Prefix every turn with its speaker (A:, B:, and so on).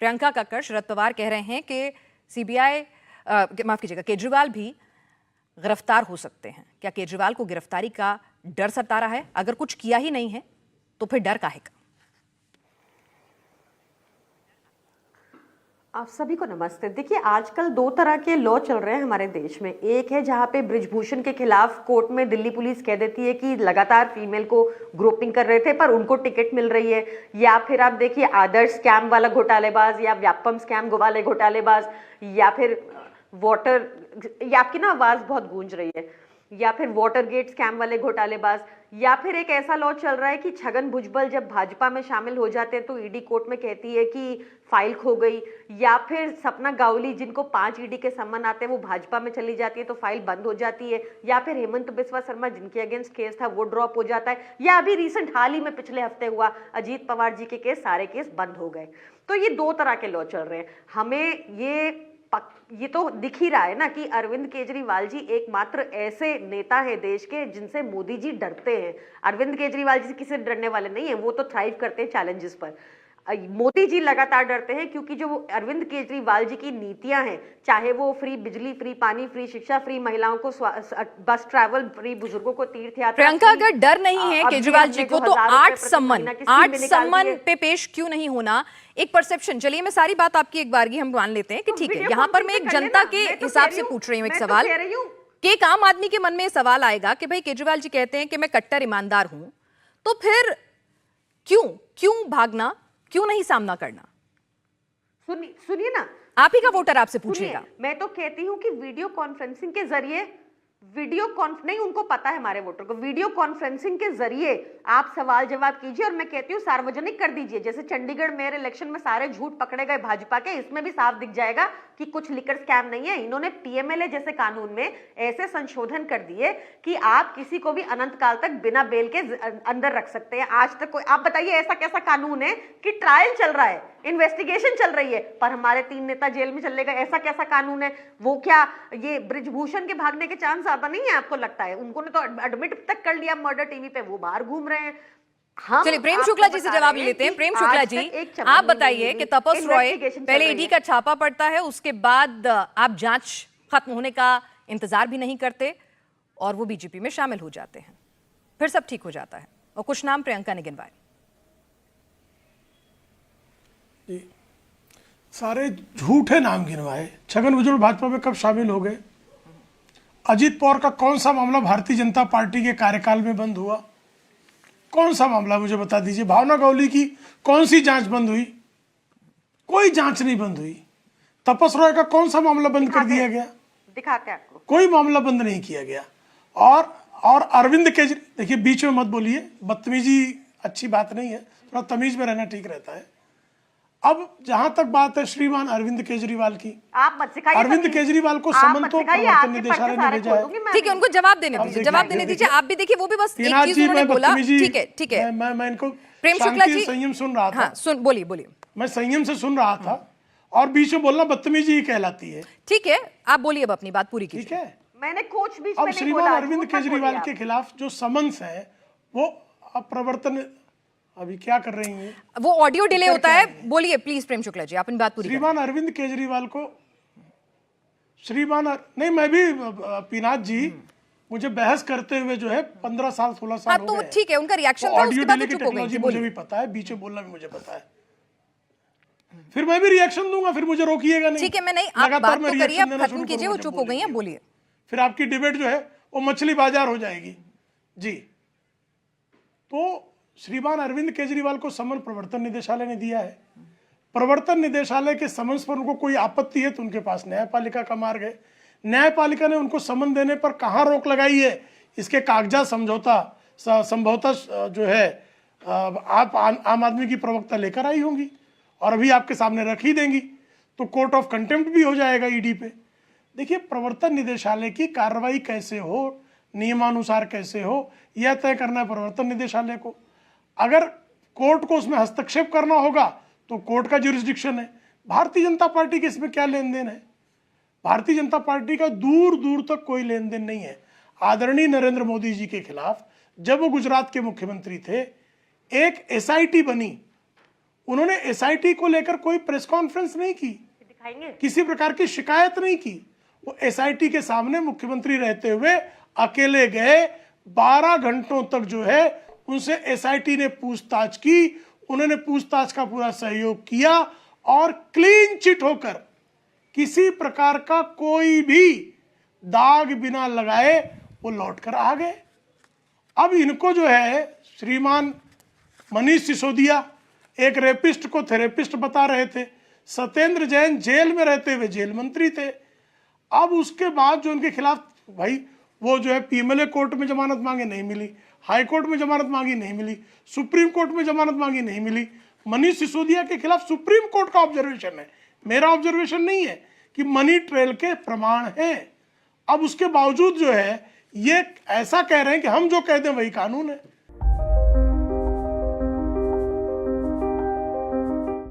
A: प्रियंका कक्कड़, शरद पवार कह रहे हैं कि सीबीआई, माफ कीजिएगा, केजरीवाल भी गिरफ्तार हो सकते हैं। क्या केजरीवाल को गिरफ्तारी का डर सता रहा है? अगर कुछ किया ही नहीं है तो फिर डर काहे का?
B: आप सभी को नमस्ते। देखिए, आजकल दो तरह के लॉ चल रहे हैं हमारे देश में। एक है जहां पे बृजभूषण के खिलाफ कोर्ट में दिल्ली पुलिस कह देती है कि लगातार फीमेल को ग्रुपिंग कर रहे थे पर उनको टिकट मिल रही है। या फिर आप देखिए आदर्श स्कैम वाला घोटालेबाज, या व्यापम स्कैम वाले घोटालेबाज, या फिर वाटर, या आपकी ना आवाज बहुत गूंज रही है, या फिर वाटर गेट स्कैम वाले घोटालेबाज, या फिर एक ऐसा लॉ चल रहा है कि छगन भुजबल जब भाजपा में शामिल हो जाते हैं तो ईडी कोर्ट में कहती है कि फाइल खो गई, या फिर सपना गावली जिनको 5 ईडी के सम्मन आते हैं वो भाजपा में चली जाती है तो फाइल बंद हो जाती है, या फिर हेमंत बिस्वा शर्मा जिनके अगेंस्ट केस था वो ड्रॉप हो जाता है, या अभी रिसेंट हाल ही में पिछले हफ्ते हुआ अजीत पवार जी के केस, सारे केस बंद हो गए। तो ये दो तरह के लॉ चल रहे हैं। हमें ये तो दिख ही रहा है ना कि अरविंद केजरीवाल जी एकमात्र ऐसे नेता हैं देश के जिनसे मोदी जी डरते हैं। अरविंद केजरीवाल जी किसी डरने वाले नहीं है, वो तो थ्राइव करते हैं चैलेंजेस पर। मोदी जी लगातार डरते हैं क्योंकि जो अरविंद केजरीवाल जी की नीतियां हैं, चाहे वो फ्री बिजली, फ्री पानी, फ्री शिक्षा, फ्री महिलाओं को बस ट्रैवल, फ्री बुजुर्गों को तीर्थ यात्रा।
A: प्रियंका, अगर डर नहीं है केजरीवाल जी को तो 8 सम्मन पे पेश क्यों नहीं होना? एक परसेप्शन, चलिए मैं सारी बात आपकी एक बारगी हम मान लेते हैं कि ठीक है, यहाँ पर मैं एक जनता के हिसाब से पूछ रही हूँ एक सवाल कि एक आम आदमी के मन में सवाल आएगा कि भाई केजरीवाल जी कहते हैं कि मैं कट्टर ईमानदार हूं, तो फिर क्यों भागना, क्यों नहीं सामना करना?
B: सुनिए ना,
A: आप ही का वोटर आपसे पूछेगा।
B: मैं तो कहती हूं कि वीडियो कॉन्फ्रेंसिंग के जरिए, नहीं, उनको पता है हमारे वोटर को, वीडियो कॉन्फ्रेंसिंग के जरिए आप सवाल जवाब कीजिए और मैं कहती हूँ सार्वजनिक कर दीजिए। जैसे चंडीगढ़ मेयर इलेक्शन में सारे झूठ पकड़े गए भाजपा के, इसमें भी साफ दिख जाएगा कि कुछ लिकर स्कैम नहीं है। इन्होंने पीएमएलए जैसे कानून में ऐसे संशोधन कर दिए कि आप किसी को भी अनंत काल तक बिना बेल के अंदर रख सकते हैं। आज तक कोई, आप बताइए ऐसा कैसा कानून है कि ट्रायल चल रहा है, इन्वेस्टिगेशन चल रही है, पर हमारे 3 नेता जेल में चले गए? ऐसा कैसा कानून है? वो क्या ये बृजभूषण के भागने के चांस ज्यादा नहीं है आपको लगता है? उन्होंने तो एडमिट तक कर लिया मर्डर टीवी पे, वो बाहर घूम रहे हैं।
A: चलिए प्रेम शुक्ला जी से जवाब लेते हैं। प्रेम शुक्ला जी, आप बताइए कि तपस रॉय, पहले ईडी का छापा पड़ता है, उसके बाद आप जांच खत्म होने का इंतजार भी नहीं करते और वो बीजेपी में शामिल हो जाते हैं, फिर सब ठीक हो जाता है। और कुछ नाम प्रियंका ने गिनवाए।
C: सारे झूठे नाम गिनवाए। छगन भुजबल भाजपा में कब शामिल हो गए? अजीत पवार का कौन सा मामला भारतीय जनता पार्टी के कार्यकाल में बंद हुआ? कौन सा मामला मुझे बता दीजिए। भावना गौली की कौन सी जांच बंद हुई? कोई जांच नहीं बंद हुई। तपस रॉय का कौन सा मामला बंद कर दिया गया?
B: दिखाते आपको, कोई
C: मामला बंद नहीं किया गया। और अरविंद केजरीवाल, देखिए बीच में मत बोलिए, बदतमीजी अच्छी बात नहीं है, थोड़ा तमीज में रहना ठीक रहता है। अब जहां तक बात है श्रीमान अरविंद केजरीवाल की,
B: आप मत सिखाइए।
C: अरविंद केजरीवाल को समन तो प्रवर्तन निदेशालय ने भेजा है।
A: ठीक है, उनको जवाब देने दीजिए, जवाब देने दीजिए। आप भी देखिए, वो भी बस एक चीज उन्होंने बोला। ठीक है,
C: मैं इनको
A: प्रेम शुक्ला जी
C: संयम सुन रहा था।
A: सुन, बोलिए।
C: मैं संयम से सुन रहा था और बीच में बोलना बदतमीजी ही कहलाती है।
A: ठीक है, आप बोलिए, अब अपनी बात पूरी कीजिए।
C: ठीक है,
B: मैंने कोच बीच
C: में
B: नहीं बोला।
C: अब श्रीमान अरविंद केजरीवाल के खिलाफ जो समन्स है वो प्रवर्तन, अभी क्या कर रही हैं?
A: वो ऑडियो डिले होता है। बोलिए प्लीज प्रेम शुक्ला जी, अपनी बात पूरी।
C: श्रीमान अरविंद केजरीवाल को नहीं, मैं भी पीनाथ जी, मुझे बहस करते हुए जो है 15 साल 16 साल हो गए।
A: तो ठीक है, उनका रिएक्शन था, उसके बाद चुप हो गई।
C: मुझे भी पता है, बीच में बोलना भी मुझे पता है, फिर मैं भी रिएक्शन दूंगा, फिर मुझे रोकिएगा नहीं।
A: ठीक है, मैं नहीं, आप बात तो करिए, आप खत्म कीजिए, वो चुप हो गई हैं, बोलिए।
C: फिर आपकी डिबेट जो है वो मछली बाजार हो जाएगी जी। तो श्रीमान अरविंद केजरीवाल को समन प्रवर्तन निदेशालय ने दिया है। प्रवर्तन निदेशालय के समन्स पर उनको कोई आपत्ति है तो उनके पास न्यायपालिका का मार्ग है। न्यायपालिका ने उनको समन देने पर कहाँ रोक लगाई है, इसके कागजात संभवतः जो है आप आम आदमी की प्रवक्ता लेकर आई होंगी और अभी आपके सामने रख ही देंगी, तो कोर्ट ऑफ कंटेम्प्ट भी हो जाएगा ईडी पे। देखिए, प्रवर्तन निदेशालय की कार्रवाई कैसे हो, नियमानुसार कैसे हो, यह तय करना है प्रवर्तन निदेशालय को। अगर कोर्ट को उसमें हस्तक्षेप करना होगा तो कोर्ट का ज्यूरिसडिक्शन है। भारतीय जनता पार्टी के इसमें क्या लेन देन है? भारतीय जनता पार्टी का दूर दूर तक कोई लेन देन नहीं है। आदरणीय नरेंद्र मोदी जी के खिलाफ जब वो गुजरात के मुख्यमंत्री थे, एक एसआईटी बनी, उन्होंने एसआईटी को लेकर कोई प्रेस कॉन्फ्रेंस नहीं की,
B: दिखाएंगे
C: किसी प्रकार की शिकायत नहीं की। वो एसआईटी के सामने मुख्यमंत्री रहते हुए अकेले गए, 12 घंटों तक जो है उनसे एसआईटी ने पूछताछ की, उन्होंने पूछताछ का पूरा सहयोग किया और क्लीन चिट होकर किसी प्रकार का कोई भी दाग बिना लगाए वो लौट कर आ गए। अब इनको जो है श्रीमान मनीष सिसोदिया एक रेपिस्ट को थेरेपिस्ट बता रहे थे, सत्येंद्र जैन जेल में रहते हुए जेल मंत्री थे। अब उसके बाद जो उनके खिलाफ भाई वो जो है पीएमएलए कोर्ट में जमानत मांगे नहीं मिली, हाई कोर्ट में जमानत मांगी नहीं मिली, सुप्रीम कोर्ट में जमानत मांगी नहीं मिली। मनीष सिसोदिया के खिलाफ सुप्रीम कोर्ट का ऑब्जर्वेशन है, मेरा ऑब्जर्वेशन नहीं है, कि मनी ट्रेल के प्रमाण हैं। अब उसके बावजूद जो है ये ऐसा कह रहे हैं कि हम जो कह दें वही कानून है।